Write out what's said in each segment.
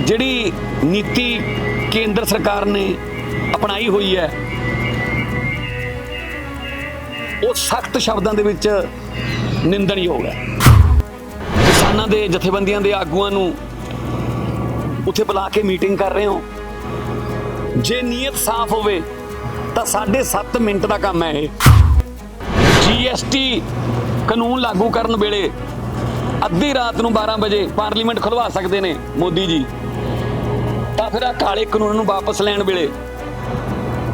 ਜਿਹੜੀ ਨੀਤੀ ਕੇਂਦਰ ਸਰਕਾਰ ਨੇ ਅਪਣਾਈ ਹੋਈ ਹੈ ਉਹ ਸਖਤ ਸ਼ਬਦਾਂ ਦੇ ਵਿੱਚ ਨਿੰਦਣਯੋਗ ਹੈ। ਕਿਸਾਨਾਂ ਦੇ ਜਥੇਬੰਦੀਆਂ ਦੇ ਆਗੂਆਂ ਨੂੰ ਉੱਥੇ ਬੁਲਾ ਕੇ ਮੀਟਿੰਗ ਕਰ ਰਹੇ ਹੋ। ਜੇ ਨੀਅਤ ਸਾਫ਼ ਹੋਵੇ ਤਾਂ 7.5 ਮਿੰਟ ਦਾ ਕੰਮ ਹੈ ਇਹ। GST ਕਾਨੂੰਨ ਲਾਗੂ ਕਰਨ ਵੇਲੇ ਅੱਧੀ ਰਾਤ ਨੂੰ 12 ਵਜੇ ਪਾਰਲੀਮੈਂਟ ਖੁਲਵਾ ਸਕਦੇ ਨੇ ਮੋਦੀ ਜੀ, ਤਾਂ ਫਿਰ ਆ ਕਾਲੇ ਕਾਨੂੰਨ ਨੂੰ ਵਾਪਸ ਲੈਣ ਵੇਲੇ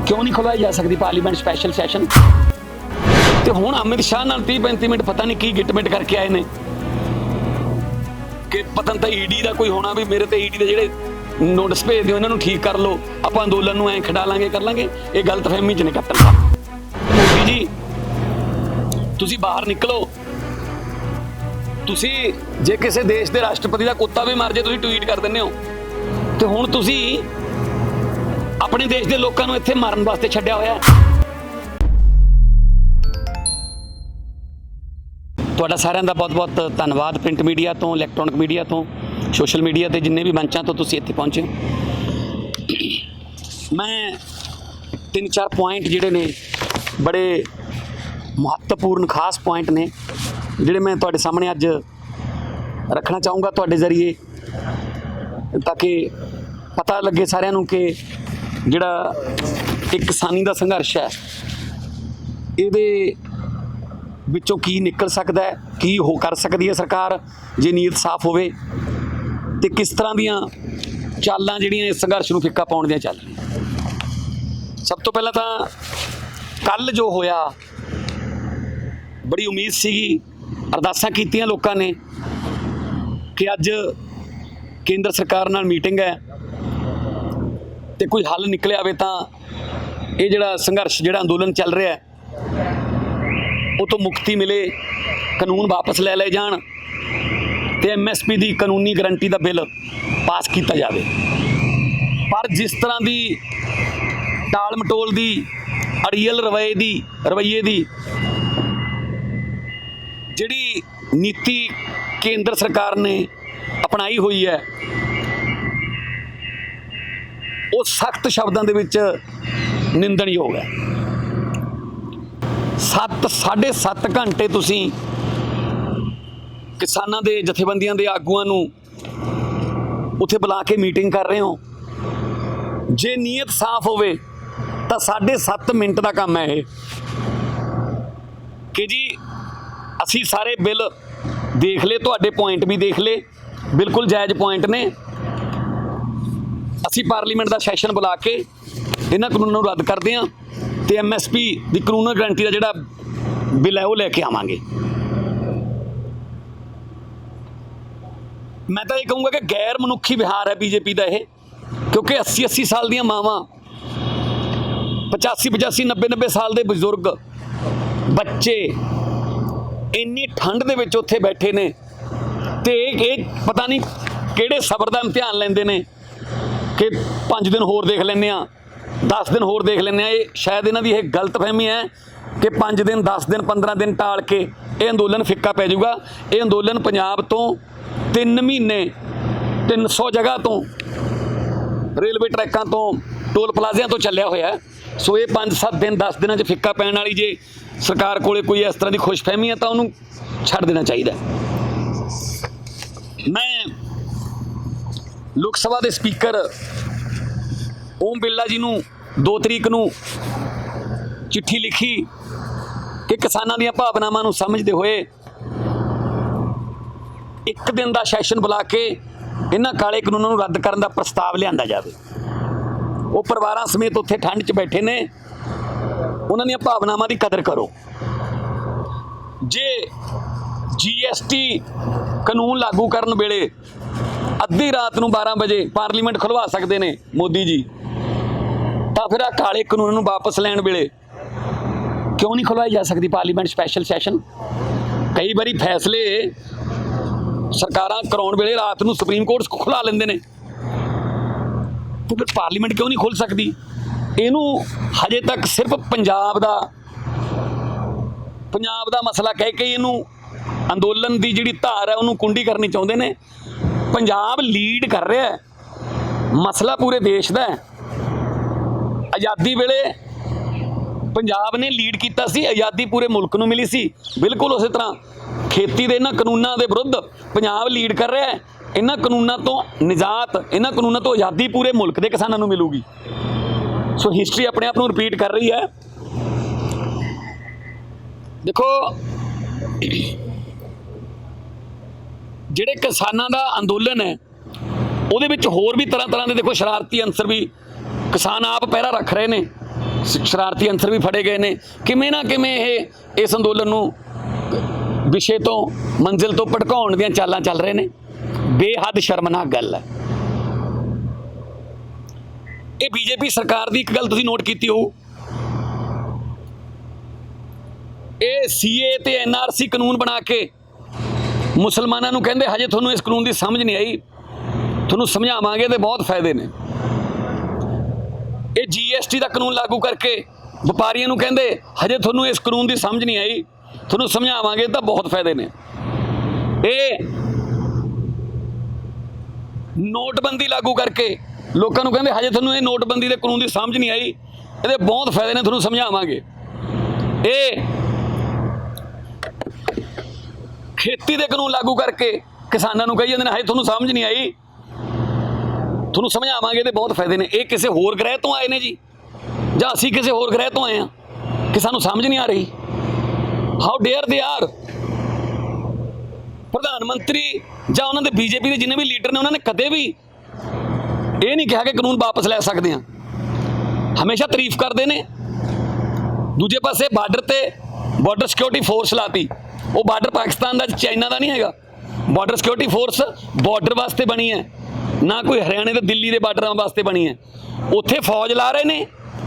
ਕਿਉਂ ਨਹੀਂ ਖੁਲਵਾਈ ਜਾ ਸਕਦੀ ਪਾਰਲੀਮੈਂਟ ਸਪੈਸ਼ਲ ਸੈਸ਼ਨ? ਤੇ ਹੁਣ ਅਮਿਤ ਸ਼ਾਹ ਨਾਲ 30-35 ਮਿੰਟ ਪਤਾ ਨਹੀਂ ਕੀ ਗਿਟਮਿਟ ਕਰਕੇ ਆਏ ਨੇ ਕਿ ਪਤਾ ਤਾਂ ਈਡੀ ਦਾ ਕੋਈ ਹੋਣਾ ਵੀ ਮੇਰੇ ਤੇ ਈਡੀ ਦੇ ਜਿਹੜੇ ਨੋਟਿਸ ਭੇਜਦੇ ਹੋ ਇਹਨਾਂ ਨੂੰ ਠੀਕ ਕਰ ਲਓ, ਆਪਾਂ ਅੰਦੋਲਨ ਨੂੰ ਐਂ ਖਿਡਾ ਲਾਂਗੇ ਕਰ ਲਾਂਗੇ। ਇਹ ਗਲਤਫਹਿਮੀ ਚ ਨਹੀਂ ਕੱਟਣਾ। ਮੋਦੀ ਜੀ ਤੁਸੀਂ ਬਾਹਰ ਨਿਕਲੋ। ਤੁਸੀਂ ਜੇ ਕਿਸੇ ਦੇਸ਼ ਦੇ ਰਾਸ਼ਟਰਪਤੀ ਦਾ ਕੁੱਤਾ ਵੀ ਮਰ ਜੇ ਤੁਸੀਂ ਟਵੀਟ ਕਰ ਦਿੰਦੇ ਹੋ, ਤੇ ਹੁਣ ਤੁਸੀਂ ਆਪਣੇ ਦੇਸ਼ ਦੇ ਲੋਕਾਂ ਨੂੰ ਇੱਥੇ ਮਾਰਨ ਵਾਸਤੇ ਛੱਡਿਆ ਹੋਇਆ। ਤੁਹਾਡਾ ਸਾਰਿਆਂ ਦਾ ਬਹੁਤ-ਬਹੁਤ ਧੰਨਵਾਦ। ਪ੍ਰਿੰਟ ਮੀਡੀਆ ਤੋਂ, ਇਲੈਕਟ੍ਰੋਨਿਕ ਮੀਡੀਆ ਤੋਂ, ਸੋਸ਼ਲ ਮੀਡੀਆ ਤੇ ਜਿੰਨੇ ਵੀ ਮੰਚਾਂ ਤੋਂ ਤੁਸੀਂ ਇੱਥੇ ਪਹੁੰਚੇ। ਮੈਂ 3-4 ਪੁਆਇੰਟ ਜਿਹੜੇ ਨੇ ਬੜੇ ਮਹੱਤਵਪੂਰਨ ਖਾਸ ਪੁਆਇੰਟ ਨੇ ਜਿਹੜੇ ਮੈਂ ਤੁਹਾਡੇ ਸਾਹਮਣੇ ਅੱਜ ਰੱਖਣਾ ਚਾਹੂੰਗਾ ਤੁਹਾਡੇ ਜ਼ਰੀਏ, ਤਾਂ ਕਿ ਪਤਾ ਲੱਗੇ ਸਾਰਿਆਂ ਨੂੰ ਕਿ ਜਿਹੜਾ ਇੱਕ ਕਿਸਾਨੀ ਦਾ ਸੰਘਰਸ਼ ਹੈ ਇਹਦੇ ਵਿੱਚੋਂ ਕੀ ਨਿਕਲ ਸਕਦਾ ਹੈ, ਕੀ ਹੋ ਕਰ ਸਕਦੀ ਹੈ ਸਰਕਾਰ ਜੇ ਨੀਅਤ ਸਾਫ਼ ਹੋਵੇ, ਤੇ ਕਿਸ ਤਰ੍ਹਾਂ ਦੀਆਂ ਚਾਲਾਂ ਜਿਹੜੀਆਂ ਇਸ ਸੰਘਰਸ਼ ਨੂੰ ਫਿੱਕਾ ਪਾਉਣ ਦੀਆਂ ਚੱਲ ਰਹੀਆਂ। ਸਭ ਤੋਂ ਪਹਿਲਾਂ ਤਾਂ ਕੱਲ ਜੋ ਹੋਇਆ, ਬੜੀ ਉਮੀਦ ਸੀਗੀ, ਅਰਦਾਸਾਂ ਕੀਤੀਆਂ ਲੋਕਾਂ ਨੇ ਕਿ ਅੱਜ ਕੇਂਦਰ ਸਰਕਾਰ ਨਾਲ ਮੀਟਿੰਗ ਹੈ ਤੇ ਕੋਈ ਹੱਲ ਨਿਕਲਿਆ ਆਵੇ ਤਾਂ ਇਹ ਜਿਹੜਾ ਸੰਘਰਸ਼, ਜਿਹੜਾ ਅੰਦੋਲਨ ਚੱਲ ਰਿਹਾ ਉਹ ਤੋਂ ਮੁਕਤੀ ਮਿਲੇ, ਕਾਨੂੰਨ ਵਾਪਸ ਲੈ ਲਏ ਜਾਣ ਤੇ MSP ਦੀ ਕਾਨੂੰਨੀ ਗਰੰਟੀ ਦਾ ਬਿੱਲ ਪਾਸ ਕੀਤਾ ਜਾਵੇ। ਪਰ ਜਿਸ ਤਰ੍ਹਾਂ ਦੀ ਟਾਲ ਮਟੋਲ ਦੀ, ਅੜੀਅਲ ਰਵੱਈਏ ਦੀ ਜਿਹੜੀ ਨੀਤੀ ਕੇਂਦਰ ਸਰਕਾਰ ਨੇ ਅਪਣਾਈ ਹੋਈ ਹੈ ਉਹ ਸਖਤ ਸ਼ਬਦਾਂ ਦੇ ਵਿੱਚ ਨਿੰਦਣਯੋਗ ਹੈ। 7.5 ਘੰਟੇ ਤੁਸੀਂ ਕਿਸਾਨਾਂ ਦੇ ਜਥੇਬੰਦੀਆਂ ਦੇ ਆਗੂਆਂ ਨੂੰ ਉੱਥੇ ਬੁਲਾ ਕੇ ਮੀਟਿੰਗ ਕਰ ਰਹੇ ਹੋ। ਜੇ ਨੀਅਤ ਸਾਫ਼ ਹੋਵੇ ਤਾਂ 7.5 ਮਿੰਟ ਦਾ ਕੰਮ ਹੈ ਇਹ ਕਿ ਜੀ ਅਸੀਂ ਸਾਰੇ ਬਿੱਲ ਦੇਖ ਲਏ, ਤੁਹਾਡੇ ਪੁਆਇੰਟ ਵੀ ਦੇਖ ਲਏ, ਬਿਲਕੁਲ ਜਾਇਜ਼ ਪੁਆਇੰਟ ਨੇ। ਅਸੀਂ ਪਾਰਲੀਮੈਂਟ ਦਾ ਸੈਸ਼ਨ ਬੁਲਾ ਕੇ ਇਹਨਾਂ ਕਾਨੂੰਨਾਂ ਨੂੰ ਰੱਦ ਕਰਦੇ ਹਾਂ ਤੇ MSP ਦੀ ਕਾਨੂੰਨੀ ਗਰੰਟੀ ਦਾ ਜਿਹੜਾ ਬਿੱਲ ਹੈ ਉਹ ਲੈ ਕੇ ਆਵਾਂਗੇ। ਮੈਂ ਤਾਂ ਇਹ ਕਹੂੰਗਾ ਕਿ ਗੈਰ ਮਨੁੱਖੀ ਵਿਹਾਰ ਹੈ BJP ਦਾ ਇਹ, ਕਿਉਂਕਿ 80 ਸਾਲ ਦੀਆਂ ਮਾਵਾਂ, 85 90 ਸਾਲ ਦੇ ਬਜ਼ੁਰਗ, ਬੱਚੇ ਇੰਨੀ ਠੰਡ ਦੇ ਵਿੱਚ ਉੱਥੇ ਬੈਠੇ ਨੇ ਤੇ ਇਹ ਪਤਾ ਨਹੀਂ ਕਿਹੜੇ ਸਬਰ ਦਾ ਇਮਤਿਹਾਨ ਲੈਂਦੇ ਨੇ ਕਿ 5 ਦਿਨ ਹੋਰ ਦੇਖ ਲੈਂਦੇ ਹਾਂ, 10 ਦਿਨ ਹੋਰ ਦੇਖ ਲੈਂਦੇ ਹਾਂ। ਇਹ ਸ਼ਾਇਦ ਇਹਨਾਂ ਦੀ ਇਹ ਗਲਤਫਹਿਮੀ ਹੈ ਕਿ 5 ਦਿਨ 10 ਦਿਨ 15 ਦਿਨ ਟਾਲ ਕੇ ਇਹ ਅੰਦੋਲਨ ਫਿੱਕਾ ਪੈ ਜਾਊਗਾ। ਇਹ ਅੰਦੋਲਨ ਪੰਜਾਬ ਤੋਂ 3 ਮਹੀਨੇ 300 ਜਗ੍ਹਾ ਤੋਂ, ਰੇਲਵੇ ਟਰੈਕਾਂ ਤੋਂ, ਟੋਲ ਪਲਾਜ਼ਿਆਂ ਤੋਂ ਚੱਲਿਆ ਹੋਇਆ। ਸੋ ਇਹ 5-7 ਦਿਨ 10 ਦਿਨਾਂ 'ਚ ਫਿੱਕਾ ਪੈਣ ਵਾਲੀ ਜੇ ਸਰਕਾਰ ਕੋਲੇ ਕੋਈ ਇਸ ਤਰ੍ਹਾਂ ਦੀ ਖੁਸ਼ਫਹਿਮੀ ਹੈ ਤਾਂ ਉਹਨੂੰ ਛੱਡ ਦੇਣਾ ਚਾਹੀਦਾ। ਮੈਂ ਲੋਕ ਸਭਾ ਦੇ ਸਪੀਕਰ ਓਮ ਬਿਰਲਾ ਜੀ ਨੂੰ 2 ਤਰੀਕ ਨੂੰ ਚਿੱਠੀ ਲਿਖੀ ਕਿ ਕਿਸਾਨਾਂ ਦੀਆਂ ਭਾਵਨਾਵਾਂ ਨੂੰ ਸਮਝਦੇ ਹੋਏ ਇੱਕ ਦਿਨ ਦਾ ਸੈਸ਼ਨ ਬੁਲਾ ਕੇ ਇਹਨਾਂ ਕਾਲੇ ਕਾਨੂੰਨਾਂ ਨੂੰ ਰੱਦ ਕਰਨ ਦਾ ਪ੍ਰਸਤਾਵ ਲਿਆਂਦਾ ਜਾਵੇ। ਉਹ ਪਰਿਵਾਰਾਂ ਸਮੇਤ ਉੱਥੇ ਠੰਡ 'ਚ ਬੈਠੇ ਨੇ, ਉਹਨਾਂ ਦੀਆਂ ਭਾਵਨਾਵਾਂ ਦੀ ਕਦਰ ਕਰੋ। ਜੇ GST ਕਾਨੂੰਨ ਲਾਗੂ ਕਰਨ ਵੇਲੇ ਅੱਧੀ ਰਾਤ ਨੂੰ 12 ਵਜੇ ਪਾਰਲੀਮੈਂਟ ਖੁਲਵਾ ਸਕਦੇ ਨੇ ਮੋਦੀ ਜੀ, ਤਾਂ ਫਿਰ ਆ ਕਾਲੇ ਕਾਨੂੰਨ ਨੂੰ ਵਾਪਸ ਲੈਣ ਵੇਲੇ ਕਿਉਂ ਨਹੀਂ ਖੁਲਵਾਈ ਜਾ ਸਕਦੀ ਪਾਰਲੀਮੈਂਟ ਸਪੈਸ਼ਲ ਸੈਸ਼ਨ? ਕਈ ਵਾਰੀ ਫੈਸਲੇ ਸਰਕਾਰਾਂ ਕਰਾਉਣ ਵੇਲੇ ਰਾਤ ਨੂੰ ਸੁਪਰੀਮ ਕੋਰਟ ਖੁਲਾ ਲੈਂਦੇ ਨੇ, ਤੇ ਫਿਰ ਪਾਰਲੀਮੈਂਟ ਕਿਉਂ ਨਹੀਂ ਖੁੱਲ੍ਹ ਸਕਦੀ? ਇਹਨੂੰ ਹਜੇ ਤੱਕ ਸਿਰਫ ਪੰਜਾਬ ਦਾ ਮਸਲਾ ਕਹਿ ਕੇ ਇਹਨੂੰ ਅੰਦੋਲਨ ਦੀ ਜਿਹੜੀ ਧਾਰ ਹੈ ਉਹਨੂੰ ਕੁੰਡੀ ਕਰਨੀ ਚਾਹੁੰਦੇ ਨੇ। ਪੰਜਾਬ ਲੀਡ ਕਰ ਰਿਹਾ ਹੈ ਮਸਲਾ ਪੂਰੇ ਦੇਸ਼ ਦਾ ਹੈ। ਆਜ਼ਾਦੀ ਵੇਲੇ ਪੰਜਾਬ ਨੇ ਲੀਡ ਕੀਤਾ ਸੀ, ਆਜ਼ਾਦੀ ਪੂਰੇ ਮੁਲਕ ਨੂੰ ਮਿਲੀ ਸੀ। ਬਿਲਕੁਲ ਉਸੇ ਤਰ੍ਹਾਂ ਖੇਤੀ ਦੇ ਇਹਨਾਂ ਕਾਨੂੰਨਾਂ ਦੇ ਵਿਰੁੱਧ ਪੰਜਾਬ ਲੀਡ ਕਰ ਰਿਹਾ ਹੈ। ਇਹਨਾਂ ਕਾਨੂੰਨਾਂ ਤੋਂ ਨਿਜਾਤ, ਇਹਨਾਂ ਕਾਨੂੰਨਾਂ ਤੋਂ ਆਜ਼ਾਦੀ ਪੂਰੇ ਮੁਲਕ ਦੇ ਕਿਸਾਨਾਂ ਨੂੰ ਮਿਲੂਗੀ। ਸੋ ਹਿਸਟਰੀ ਆਪਣੇ ਆਪ ਨੂੰ ਰਿਪੀਟ ਕਰ ਰਹੀ ਹੈ। ਦੇਖੋ, ਜਿਹੜੇ ਕਿਸਾਨਾਂ ਦਾ ਅੰਦੋਲਨ ਹੈ ਉਹਦੇ ਵਿੱਚ ਹੋਰ ਵੀ ਤਰ੍ਹਾਂ ਦੇ ਦੇਖੋ ਸ਼ਰਾਰਤੀ ਅੰਸਰ ਵੀ ਕਿਸਾਨ ਆਪ ਪਹਿਰਾ ਰੱਖ ਰਹੇ ਨੇ, ਸ਼ਰਾਰਤੀ ਅੰਸਰ ਵੀ ਫੜੇ ਗਏ ਨੇ। ਕਿਵੇਂ ਨਾ ਕਿਵੇਂ ਇਹ ਇਸ ਅੰਦੋਲਨ ਨੂੰ ਵਿਸ਼ੇ ਤੋਂ ਮੰਜ਼ਿਲ ਤੋਂ ਭਟਕਾਉਣ ਦੀਆਂ ਚਾਲਾਂ ਚੱਲ ਰਹੇ ਨੇ। ਬੇਹੱਦ ਸ਼ਰਮਨਾਕ ਗੱਲ ਹੈ। ਇਹ ਬੀਜੇਪੀ ਸਰਕਾਰ ਦੀ ਇੱਕ ਗੱਲ ਤੁਸੀਂ ਨੋਟ ਕੀਤੀ ਹੋਊ, ਇਹ ਸੀਏ ਤੇ ਐਨਆਰਸੀ ਕਾਨੂੰਨ ਬਣਾ ਕੇ ਮੁਸਲਮਾਨਾਂ ਨੂੰ ਕਹਿੰਦੇ ਹਜੇ ਤੁਹਾਨੂੰ ਇਸ ਕਾਨੂੰਨ ਦੀ ਸਮਝ ਨਹੀਂ ਆਈ, ਤੁਹਾਨੂੰ ਸਮਝਾਵਾਂਗੇ ਤੇ ਬਹੁਤ ਫਾਇਦੇ ਨੇ। ਇਹ ਜੀਐਸਟੀ ਦਾ ਕਾਨੂੰਨ ਲਾਗੂ ਕਰਕੇ ਵਪਾਰੀਆਂ ਨੂੰ ਕਹਿੰਦੇ ਹਜੇ ਤੁਹਾਨੂੰ ਇਸ ਕਾਨੂੰਨ ਦੀ ਸਮਝ ਨਹੀਂ ਆਈ, ਤੁਹਾਨੂੰ ਸਮਝਾਵਾਂਗੇ ਤਾਂ ਬਹੁਤ ਫਾਇਦੇ ਨੇ। ਇਹ ਨੋਟਬੰਦੀ ਲਾਗੂ ਕਰਕੇ ਲੋਕਾਂ ਨੂੰ ਕਹਿੰਦੇ ਹਜੇ ਤੁਹਾਨੂੰ ਇਹ ਨੋਟਬੰਦੀ ਦੇ ਕਾਨੂੰਨ ਦੀ ਸਮਝ ਨਹੀਂ ਆਈ, ਇਹਦੇ ਬਹੁਤ ਫਾਇਦੇ ਨੇ, ਤੁਹਾਨੂੰ ਸਮਝਾਵਾਂਗੇ। ਇਹ ਖੇਤੀ ਦੇ ਕਾਨੂੰਨ ਲਾਗੂ ਕਰਕੇ ਕਿਸਾਨਾਂ ਨੂੰ ਕਹੀ ਜਾਂਦੇ ਨੇ ਹਜੇ ਤੁਹਾਨੂੰ ਸਮਝ ਨਹੀਂ ਆਈ, ਤੁਹਾਨੂੰ ਸਮਝਾਵਾਂਗੇ ਤੇ ਬਹੁਤ ਫਾਇਦੇ ਨੇ। ਇਹ ਕਿਸੇ ਹੋਰ ਗ੍ਰਹਿ ਤੋਂ ਆਏ ਨੇ ਜੀ, ਜਾਂ ਅਸੀਂ ਕਿਸੇ ਹੋਰ ਗ੍ਰਹਿ ਤੋਂ ਆਏ ਹਾਂ ਕਿ ਸਾਨੂੰ ਸਮਝ ਨਹੀਂ ਆ ਰਹੀ? How dare they are. ਪ੍ਰਧਾਨ ਮੰਤਰੀ ਜਾਂ ਉਹਨਾਂ ਦੇ ਬੀਜੇਪੀ ਦੇ ਜਿੰਨੇ ਵੀ ਲੀਡਰ ਨੇ ਉਹਨਾਂ ਨੇ ਕਦੇ ਵੀ ਇਹ ਨਹੀਂ ਕਿਹਾ ਕਿ ਕਾਨੂੰਨ ਵਾਪਸ ਲੈ ਸਕਦੇ ਹਾਂ, ਹਮੇਸ਼ਾ ਤਾਰੀਫ ਕਰਦੇ ਨੇ। ਦੂਜੇ ਪਾਸੇ ਬਾਰਡਰ ਤੇ ਬਾਰਡਰ ਸਿਕਿਉਰਿਟੀ ਫੋਰਸ ਲਾਤੀ, ਉਹ ਬਾਰਡਰ ਪਾਕਿਸਤਾਨ ਦਾ ਚਾਈਨਾ ਦਾ ਨਹੀਂ ਹੈਗਾ। ਬਾਰਡਰ ਸਿਕਿਉਰਿਟੀ ਫੋਰਸ ਬਾਰਡਰ ਵਾਸਤੇ ਬਣੀ ਹੈ, ਨਾ ਕੋਈ ਹਰਿਆਣੇ ਤੇ ਦਿੱਲੀ ਦੇ ਬਾਰਡਰਾਂ ਵਾਸਤੇ ਬਣੀ ਹੈ। ਉੱਥੇ ਫੌਜ ਲਾ ਰਹੇ ਨੇ,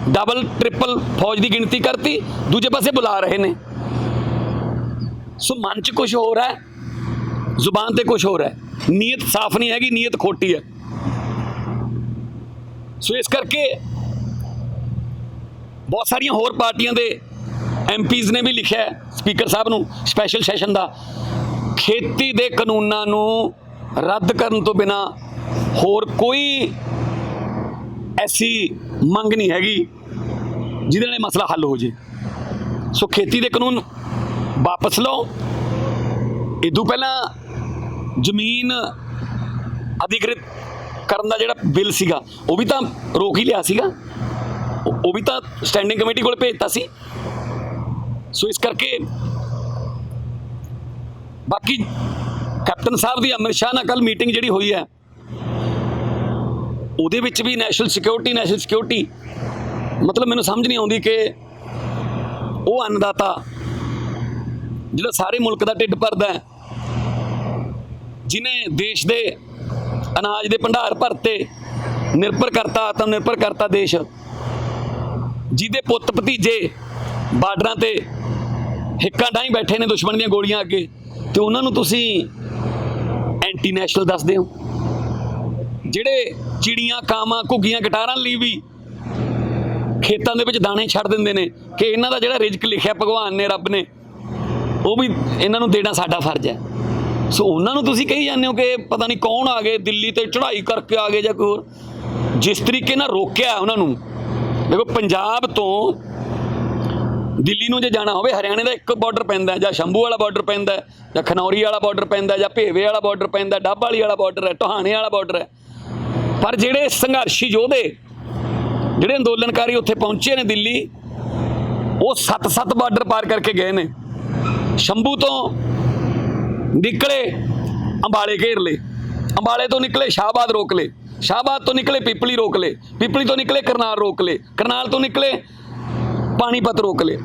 ਡਬਲ ਟ੍ਰਿਪਲ ਫੌਜ ਦੀ ਗਿਣਤੀ ਕਰਤੀ, ਦੂਜੇ ਪਾਸੇ ਬੁਲਾ ਰਹੇ ਨੇ। ਸੋ ਮਨ 'ਚ ਕੁਛ ਹੋਰ ਹੈ, ਜ਼ੁਬਾਨ ਤੇ ਕੁਛ ਹੋਰ ਹੈ, ਨੀਅਤ ਸਾਫ਼ ਨਹੀਂ ਹੈਗੀ, ਨੀਅਤ ਖੋਟੀ ਹੈ। ਸੋ ਇਸ ਕਰਕੇ ਬਹੁਤ ਸਾਰੀਆਂ ਹੋਰ ਪਾਰਟੀਆਂ ਦੇ ਐਮਪੀਜ਼ ਨੇ ਵੀ ਲਿਖਿਆ ਸਪੀਕਰ ਸਾਹਿਬ ਨੂੰ ਸਪੈਸ਼ਲ ਸੈਸ਼ਨ ਦਾ, ਖੇਤੀ ਦੇ ਕਾਨੂੰਨਾਂ ਨੂੰ ਰੱਦ ਕਰਨ ਤੋਂ ਬਿਨਾਂ ਹੋਰ ਕੋਈ ਐਸੀ ਮੰਗ ਨਹੀਂ ਹੈਗੀ ਜਿਹਦੇ ਨਾਲ ਇਹ ਮਸਲਾ ਹੱਲ ਹੋ ਜੇ। ਸੋ ਖੇਤੀ ਦੇ ਕਾਨੂੰਨ ਵਾਪਸ ਲਓ। ਇਦੋਂ ਪਹਿਲਾਂ ਜ਼ਮੀਨ ਅਧਿਕ੍ਰਿਤ ਕਰਨ ਦਾ ਜਿਹੜਾ ਬਿੱਲ ਸੀਗਾ ਉਹ ਵੀ ਤਾਂ ਰੋਕ ਹੀ ਲਿਆ ਸੀਗਾ, ਉਹ ਵੀ ਤਾਂ ਸਟੈਂਡਿੰਗ ਕਮੇਟੀ ਕੋਲ ਭੇਜਤਾ ਸੀ। ਸੋ ਇਸ ਕਰਕੇ ਬਾਕੀ ਕੈਪਟਨ ਸਾਹਿਬ ਦੀ ਅਮਿਤ ਸ਼ਾਹ ਨਾਲ ਕੱਲ ਮੀਟਿੰਗ ਜਿਹੜੀ ਹੋਈ ਹੈ ਉਹਦੇ ਵਿੱਚ ਵੀ ਨੈਸ਼ਨਲ ਸਿਕਿਉਰਿਟੀ ਮਤਲਬ ਮੈਨੂੰ ਸਮਝ ਨਹੀਂ ਆਉਂਦੀ ਕਿ ਉਹ ਅੰਨਦਾਤਾ ਜਿਹੜਾ ਸਾਰੇ ਮੁਲਕ ਦਾ ਢਿੱਡ ਭਰਦਾ ਹੈ, ਜਿਹਨੇ ਦੇਸ਼ ਦੇ ਅਨਾਜ ਦੇ ਭੰਡਾਰ ਭਰਤੇ, ਨਿਰਭਰ ਕਰਤਾ, ਆਤਮ ਨਿਰਭਰ ਕਰਤਾ ਦੇਸ਼, ਜਿਹਦੇ ਪੁੱਤ ਭਤੀਜੇ ਬਾਰਡਰਾਂ ਤੇ ਹਿੱਕਾਂ ਡਾਹੀਂ ਬੈਠੇ ਨੇ ਦੁਸ਼ਮਣ ਦੀਆਂ ਗੋਲੀਆਂ ਅੱਗੇ, ਤੇ ਉਹਨਾਂ ਨੂੰ ਤੁਸੀਂ ਐਂਟੀ ਨੈਸ਼ਨਲ ਦੱਸਦੇ ਹੋ। ਜਿਹੜੇ ਚਿੜੀਆਂ, ਕਾਵਾਂ, ਘੁੱਗੀਆਂ, ਗਟਾਰਾਂ ਲਈ ਵੀ ਖੇਤਾਂ ਦੇ ਵਿੱਚ ਦਾਣੇ ਛੱਡ ਦਿੰਦੇ ਨੇ ਕਿ ਇਹਨਾਂ ਦਾ ਜਿਹੜਾ ਰਿਜ਼ਕ ਲਿਖਿਆ ਭਗਵਾਨ ਨੇ, ਰੱਬ ਨੇ, ਉਹ ਵੀ ਇਹਨਾਂ ਨੂੰ ਦੇਣਾ ਸਾਡਾ ਫਰਜ਼ ਹੈ। ਸੋ ਉਹਨਾਂ ਨੂੰ ਤੁਸੀਂ ਕਹੀ ਜਾਂਦੇ ਹੋ ਕਿ ਪਤਾ ਨਹੀਂ ਕੌਣ ਆ ਗਏ, ਦਿੱਲੀ ਤੇ ਚੜ੍ਹਾਈ ਕਰਕੇ ਆ ਗਏ ਜਾਂ ਕੋਈ ਹੋਰ। ਜਿਸ ਤਰੀਕੇ ਨਾਲ ਰੋਕਿਆ ਉਹਨਾਂ ਨੂੰ, ਦੇਖੋ ਪੰਜਾਬ ਤੋਂ ਦਿੱਲੀ ਨੂੰ ਜੇ ਜਾਣਾ ਹੋਵੇ, ਹਰਿਆਣੇ ਦਾ ਇੱਕ ਬਾਰਡਰ ਪੈਂਦਾ, ਜਾਂ ਸ਼ੰਭੂ ਵਾਲਾ ਬਾਰਡਰ ਪੈਂਦਾ, ਜਾਂ ਖਨੌਰੀ ਵਾਲਾ ਬਾਰਡਰ ਪੈਂਦਾ, ਜਾਂ ਭੇਵੇ ਵਾਲਾ ਬਾਰਡਰ ਪੈਂਦਾ, ਡੱਬ ਵਾਲੀ ਵਾਲਾ ਬਾਰਡਰ ਹੈ, ਟੋਹਾਣੇ ਵਾਲਾ ਬਾਰਡਰ ਹੈ। ਪਰ ਜਿਹੜੇ ਸੰਘਰਸ਼ੀ ਯੋਧੇ, ਜਿਹੜੇ ਅੰਦੋਲਨਕਾਰੀ ਉੱਥੇ ਪਹੁੰਚੇ ਨੇ ਦਿੱਲੀ, ਉਹ 7 ਬਾਰਡਰ ਪਾਰ ਕਰਕੇ ਗਏ ਨੇ। ਸ਼ੰਭੂ ਤੋਂ ਨਿਕਲੇ ਅੰਬਾਲੇ ਘੇਰ ਲਏ, ਅੰਬਾਲੇ ਤੋਂ ਨਿਕਲੇ ਸ਼ਾਹਬਾਦ ਰੋਕ ਲਏ, ਸ਼ਾਹਬਾਦ ਤੋਂ ਨਿਕਲੇ ਪਿਪਲੀ ਰੋਕ ਲਏ, ਪਿਪਲੀ ਤੋਂ ਨਿਕਲੇ ਕਰਨਾਲ ਰੋਕ ਲਏ, ਕਰਨਾਲ ਤੋਂ ਨਿਕਲੇ ਪਾਣੀਪਤ ਰੋਕ ਲਏ,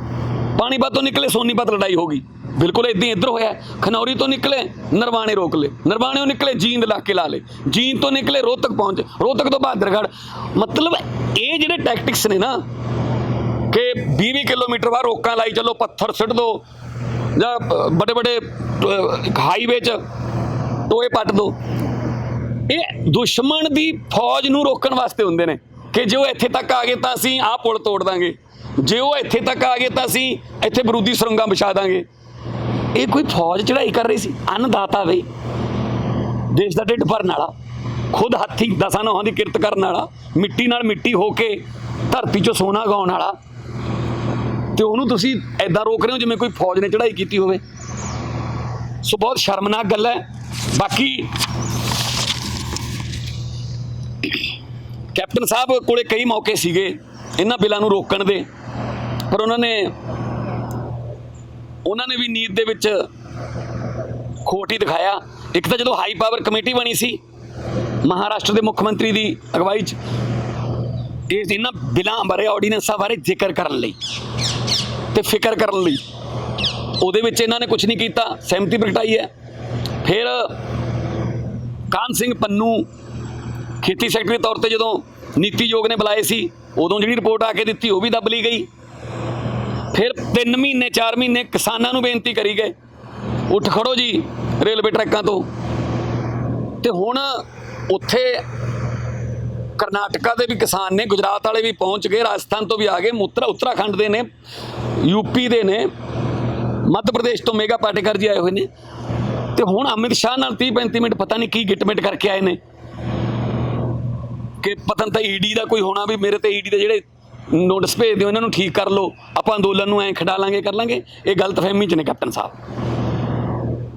ਪਾਣੀਪਤ ਤੋਂ ਨਿਕਲੇ ਸੋਨੀਪਤ ਲੜਾਈ ਹੋ ਗਈ। ਬਿਲਕੁਲ ਇੱਦਾਂ ਇੱਧਰ ਹੋਇਆ। ਖਨੌਰੀ ਤੋਂ ਨਿਕਲੇ ਨਰਵਾਣੇ ਰੋਕ ਲਏ, ਨਰਵਾਣਿਓਂ ਨਿਕਲੇ ਜੀਂਦ ਇਲਾਕੇ ਲਾ ਲਏ, ਜੀਂਦ ਤੋਂ ਨਿਕਲੇ ਰੋਹਤਕ ਪਹੁੰਚੇ, ਰੋਹਤਕ ਤੋਂ ਬਹਾਦਰਗੜ੍ਹ। ਮਤਲਬ ਇਹ ਜਿਹੜੇ ਟੈਕਟਿਕਸ ਨੇ ਨਾ ਕਿ 20 ਕਿਲੋਮੀਟਰ ਬਾਅਦ ਰੋਕਾਂ ਲਾਈ ਚੱਲੋ, ਪੱਥਰ ਸੁੱਟ ਦਿਓ, ਜਾਂ ਵੱਡੇ ਹਾਈਵੇ 'ਚ ਟੋਏ ਪੱਟ ਦਿਓ, ਇਹ ਦੁਸ਼ਮਣ ਦੀ ਫੌਜ ਨੂੰ ਰੋਕਣ ਵਾਸਤੇ ਹੁੰਦੇ ਨੇ ਕਿ ਜੇ ਉਹ ਇੱਥੇ ਤੱਕ ਆ ਗਏ ਤਾਂ ਅਸੀਂ ਆਹ ਪੁਲ ਤੋੜ ਦਾਂਗੇ, ਜੇ ਉਹ ਇੱਥੇ ਤੱਕ ਆ ਗਏ ਤਾਂ ਅਸੀਂ ਇੱਥੇ ਬਰੂਦੀ ਸੁਰੰਗਾਂ ਵਿਛਾ ਦਾਂਗੇ। ਇਹ ਕੋਈ ਫੌਜ ਚੜ੍ਹਾਈ ਕਰ ਰਹੀ ਸੀ? ਅੰਨਦਾਤਾ ਬਈ, ਦੇਸ਼ ਦਾ ਢਿੱਡ ਭਰਨ ਵਾਲਾ, खुद हत्थी 10 नौहां की किरत करने वाला, मिट्टी नाल मिट्टी होके धरती चों सोना गाउण वाला, तो उन्होंने तुसीं ऐदां रोक रहे हो जिवें कोई फौज ने चढ़ाई की होवे। सो बहुत शर्मनाक गल है। बाकी कैप्टन साहब कोले कई मौके सीगे इन्हां बिलों नूं रोकण दे, पर उन्होंने भी नीत दे विच खोट ही दिखाया। एक तो जो हाई पावर कमेटी बनी सी महाराष्ट्र के मुख्यमंत्री की अगवाई इन्होंने बिलों बारे ऑर्डीनेंसा बारे जिक्र करने लई ते फिक्र करने लई उहदे विच इन्होंने कुछ नहीं किया, सहमति प्रगटाई है। फिर कान सिंह पन्नू खेती सैकटरी तौर पर जो नीति आयोग ने बुलाए सी उदों जी रिपोर्ट आके दी वो भी दब ली गई। फिर 3 महीने 4 महीने किसानों नूं बेनती करी गए उठ खड़ो जी रेलवे ट्रैकों तो हुण उत्थे करनाटका के भी किसान ने, गुजरात वाले भी पहुँच गए, राजस्थान तो भी आ गए, उत्तराखंड के ने, यूपी के ने, मध्य प्रदेश तो मेगा पाटेकर जी आए हुए ने। तो हुण अमित शाह नाल 30-35 मिनट पता नहीं की गिटमिट करके आए ने कि पता नहीं ईडी का कोई होना भी मेरे तो ईडी के ਜਿਹੜੇ नोटिस भेज दो इन्हों ठीक कर लो, आप अंदोलन में ऐ खड़ा लाँगे कर लाँगे। ये गलतफहमी च ने कैप्टन साहब।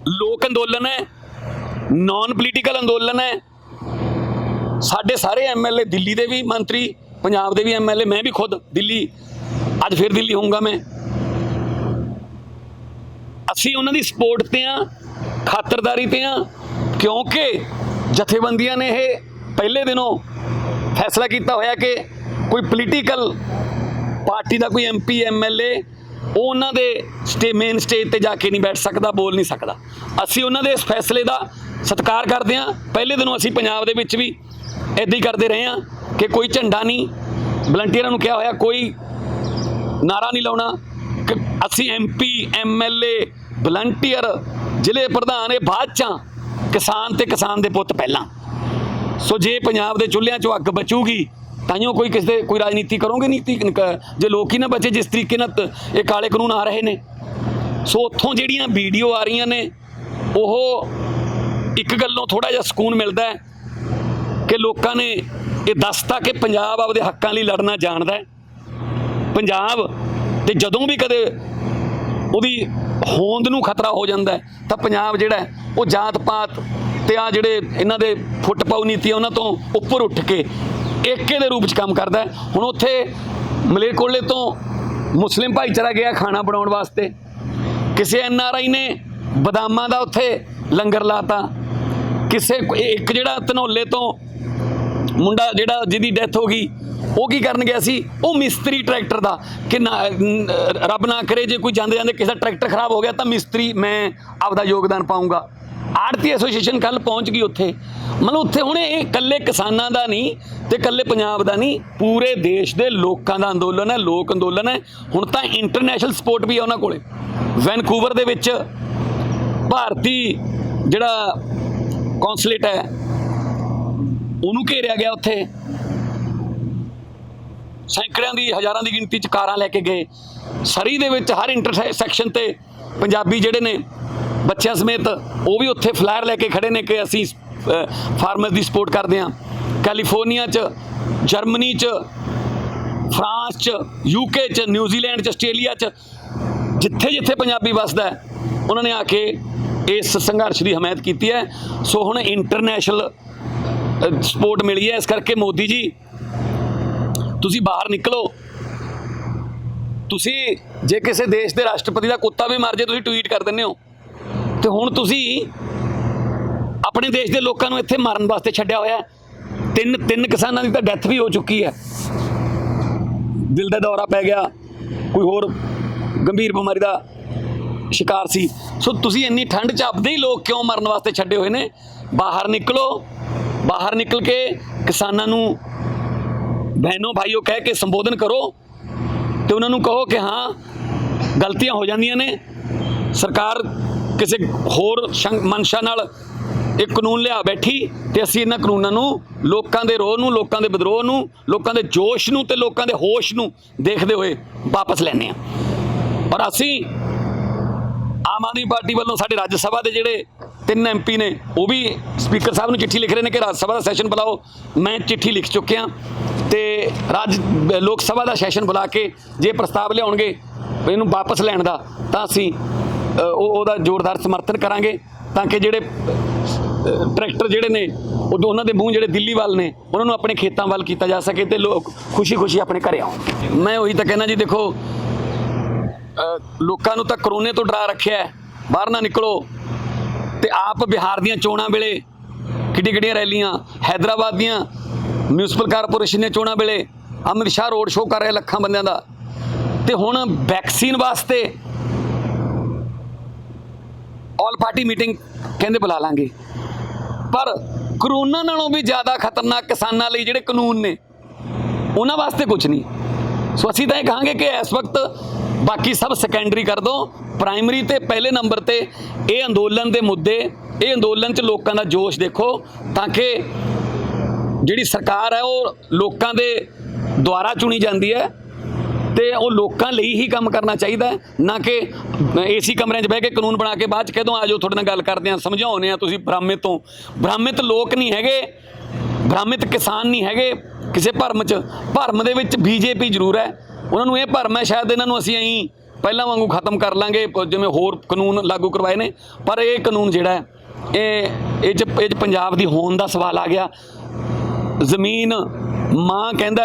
लोक अंदोलन है, नॉन पोलीटिकल अंदोलन है। साढ़े सारे MLA दिल्ली के भी मंत्री, पंजाब के भी MLA, मैं भी खुद दिल्ली, अज फिर दिल्ली होऊंगा मैं, असी उन्होंने सपोर्ट ते हाँ, खातरदारी ते हाँ, क्योंकि जथेबंदियां ने यह पहले दिनों फैसला किया होया कि कोई पोलीटिकल पार्टी का कोई MP MLA उन्होंने मेन स्टेज पर जाके नहीं बैठ सकता, बोल नहीं सकता। असी उन्होंने इस फैसले का सत्कार करते हैं। पहले दिनों असी पंजाब दे विच भी इदां ही करते रहे हैं कि कोई झंडा नहीं, वलंटियरां नूं कहा होया कोई नारा नहीं लाउणा, कि असी MP MLA वलंटियर जिले प्रधान ये बाद च, किसान ते किसान दे पुत्त पहलां। सो जे पंजाब दे चुल्हियां चों अग बचूगी ताइयों कोई किसी कोई राजनीति करोगे, नीति जो लोग ही ना बचे जिस तरीके ये काले कानून आ रहे हैं। सो उत्थों जिहड़ियां वीडियो आ रही ने वो एक गल्लों थोड़ा जिहा सुकून मिलता है कि लोगों ने ये दसता कि पंजाब आपदे हक्कां लई लड़ना जानदा है। पंजाब ते जदों भी कदे उहदी होंद नूं खतरा हो जाता है तो पंजाब जिहड़ा है वो जात पात ते आ जिहड़े इन्हां दे फुट पाऊ नीतियां उन्हां तों उप्पर उठ के एके दे रूप च काम करता है। हुण उत्थे मलेरकोटले तो मुस्लिम भाईचारा गया खाना बनाउण वास्ते, किसी NRI ने बदामां दा उत्थे लंगर लाता, किसे एक जिहड़ा धनौले तो मुंडा जिहड़ा जिहदी डैथ हो गई वो की करन गया सी, वो मिस्त्री ट्रैक्टर का कि ना रब ना करे जे कोई जांदे जांदे किसी ट्रैक्टर खराब हो गया तो मिस्त्री मैं आपदा योगदान पाऊँगा। आड़ती एसोसीएशन कल पहुँच गई उत्थे, मतलब उत्थे हुणे ये कल्ले किसानां दा नहीं ते कल्ले पंजाब दा नहीं, पूरे देश दे लोकां दा अंदोलन है, लोक अंदोलन है। हुण तां इंटरनेशनल सपोर्ट भी है उन्हां कोले। वैनकूवर दे विच भारती जिहड़ा कौंसलेट है उहनूं घेरिया गया, उत्थे सैकड़ियां दी हज़ारां दी गिणती च कारां लैके गए। सरी दे विच हर इंटरसैक्शन ते पंजाबी जिहड़े ने बच्चों समेत वो भी उत्थे फ्लायर लैके खड़े ने कि असीं फार्मर्स की सपोर्ट करते हैं। कैलीफोर्निया च, जर्मनी च, फ्रांस च, UK च, न्यूजीलैंड च, आस्ट्रेलिया च, जिथे जिथे पंजाबी वसदा है उन्होंने आके इस संघर्ष की हमायत की है। सो हुण इंटरनेशनल सपोर्ट मिली है, इस करके मोदी जी तुसी बाहर निकलो। तुसी जे किसी देश के राष्ट्रपति का कुत्ता भी मर जाए तुसी ट्वीट कर दिंदे हो, तो हुण तुसी अपने देश के लोगों को इत्थे मारन वास्ते छड्डिया होया। तीन किसानों की तो डैथ भी हो चुकी है, दिल का दौरा पै गया, कोई होर गंभीर बीमारी का शिकार सी। सो तुसी इन्नी ठंड च आपदे ही लोग क्यों मरन वास्ते छड्डे हुए ने? बाहर निकलो, बाहर निकल के किसानों नूं बहनों भाईओ कह के संबोधन करो तो उन्होंने कहो कि हाँ गलतियां हो जांदियां ने, सरकार किसी होर मनशा नाल एक कानून लिया बैठी तो असीं इन्हां कानूनां नूं लोकां दे रोह नूं, लोकां दे विद्रोह नूं, लोकां दे जोश नूं ते लोकां दे होश नूं देखदे होए वापस लैने आ। और असीं आम आदमी पार्टी वालों साडे राज्य सभा दे जिहड़े 3 MP ने वो भी स्पीकर साहब ਨੂੰ चिट्ठी लिख रहे हैं कि राज सभा का सैशन बुलाओ। मैं चिट्ठी लिख चुकिया तो लोक सभा का सैशन बुला के जे प्रस्ताव लियाउणगे इहनूं वापस लैण दा तां असीं ਉਹਦਾ ਜ਼ੋਰਦਾਰ ਸਮਰਥਨ ਕਰਾਂਗੇ ਤਾਂ ਕਿ ਜਿਹੜੇ ਟਰੈਕਟਰ ਜਿਹੜੇ ਨੇ ਉਹ ਉਹਨਾਂ ਦੇ ਮੂੰਹ ਜਿਹੜੇ ਦਿੱਲੀ ਵੱਲ ਨੇ ਉਹਨਾਂ ਨੂੰ ਆਪਣੇ ਖੇਤਾਂ ਵੱਲ ਕੀਤਾ ਜਾ ਸਕੇ ਤੇ ਲੋਕ ਖੁਸ਼ੀ ਆਪਣੇ ਘਰੇ ਆਉਣ। ਮੈਂ ਉਹੀ ਤਾਂ ਕਹਿਣਾ ਜੀ, ਦੇਖੋ ਲੋਕਾਂ ਨੂੰ ਤਾਂ ਕਰੋਨੇ ਤੋਂ ਡਰਾ ਰੱਖਿਆ ਹੈ, ਬਾਹਰ ਨਾ ਨਿਕਲੋ। ਤੇ ਆਪ ਬਿਹਾਰ ਦੀਆਂ ਚੋਣਾਂ ਵੇਲੇ ਕਿੱਡੀਆਂ ਰੈਲੀਆਂ, ਹੈਦਰਾਬਾਦ ਦੀਆਂ ਮਿਊਨਿਸਪਲ ਕਾਰਪੋਰੇਸ਼ਨ ਦੀਆਂ ਚੋਣਾਂ ਵੇਲੇ ਅਮਿਤ ਸ਼ਾਹ ਰੋਡ ਸ਼ੋਅ ਕਰ ਰਿਹਾ ਲੱਖਾਂ ਬੰਦਿਆਂ ਦਾ। ਤੇ ਹੁਣ ਵੈਕਸੀਨ ਵਾਸਤੇ ਆਲ ਪਾਰਟੀ ਮੀਟਿੰਗ ਕਹਿੰਦੇ ਬੁਲਾ ਲਾਂਗੇ, ਪਰ ਕਰੋਨਾ ਨਾਲੋਂ ਵੀ ਜ਼ਿਆਦਾ ਖਤਰਨਾਕ ਕਿਸਾਨਾਂ ਲਈ ਜਿਹੜੇ ਕਾਨੂੰਨ ਨੇ ਉਹਨਾਂ ਵਾਸਤੇ ਕੁਝ ਨਹੀਂ। ਸੋ ਅਸੀਂ ਤਾਂ ਇਹ ਕਹਾਂਗੇ ਕਿ ਇਸ ਵਕਤ ਬਾਕੀ ਸਭ ਸੈਕੰਡਰੀ ਕਰ ਦਿਓ, ਪ੍ਰਾਇਮਰੀ ਤੇ ਪਹਿਲੇ ਨੰਬਰ ਤੇ ਇਹ ਅੰਦੋਲਨ ਦੇ ਮੁੱਦੇ, ਇਹ ਅੰਦੋਲਨ 'ਚ ਲੋਕਾਂ ਦਾ ਜੋਸ਼ ਦੇਖੋ ਤਾਂ ਕਿ ਜਿਹੜੀ ਸਰਕਾਰ ਹੈ ਉਹ ਲੋਕਾਂ ਦੇ ਦੁਆਰਾ ਚੁਣੀ ਜਾਂਦੀ ਹੈ ਤੇ ਉਹ ਲੋਕਾਂ ਲਈ ਹੀ ਕੰਮ ਕਰਨਾ ਚਾਹੀਦਾ ਹੈ, ਨਾ ਕਿ ਏਸੀ ਕਮਰਿਆਂ 'ਚ ਬਹਿ ਕੇ ਕਾਨੂੰਨ ਬਣਾ ਕੇ ਬਾਅਦ 'ਚ ਕਦੋਂ ਆ ਜਾਓ ਤੁਹਾਡੇ ਨਾਲ ਗੱਲ ਕਰਦੇ ਹਾਂ, ਸਮਝਾਉਂਦੇ ਹਾਂ। ਤੁਸੀਂ ਭ੍ਰਮਿਤ ਲੋਕ ਨਹੀਂ ਹੈਗੇ, ਭ੍ਰਮਿਤ ਕਿਸਾਨ ਨਹੀਂ ਹੈਗੇ ਕਿਸੇ ਭਰਮ 'ਚ। ਭਰਮ ਦੇ ਵਿੱਚ BJP ਜ਼ਰੂਰ ਹੈ, ਉਹਨਾਂ ਨੂੰ ਇਹ ਭਰਮ ਹੈ ਸ਼ਾਇਦ ਇਹਨਾਂ ਨੂੰ ਅਸੀਂ ਐਂ ਪਹਿਲਾਂ ਵਾਂਗੂ ਖਤਮ ਕਰ ਲਾਂਗੇ ਜਿਵੇਂ ਹੋਰ ਕਾਨੂੰਨ ਲਾਗੂ ਕਰਵਾਏ ਨੇ। ਪਰ ਇਹ ਕਾਨੂੰਨ ਜਿਹੜਾ ਇਹ 'ਚ ਪੰਜਾਬ ਦੀ ਹੋਂਦ ਦਾ ਸਵਾਲ ਆ ਗਿਆ। ਜ਼ਮੀਨ ਮਾਂ ਕਹਿੰਦਾ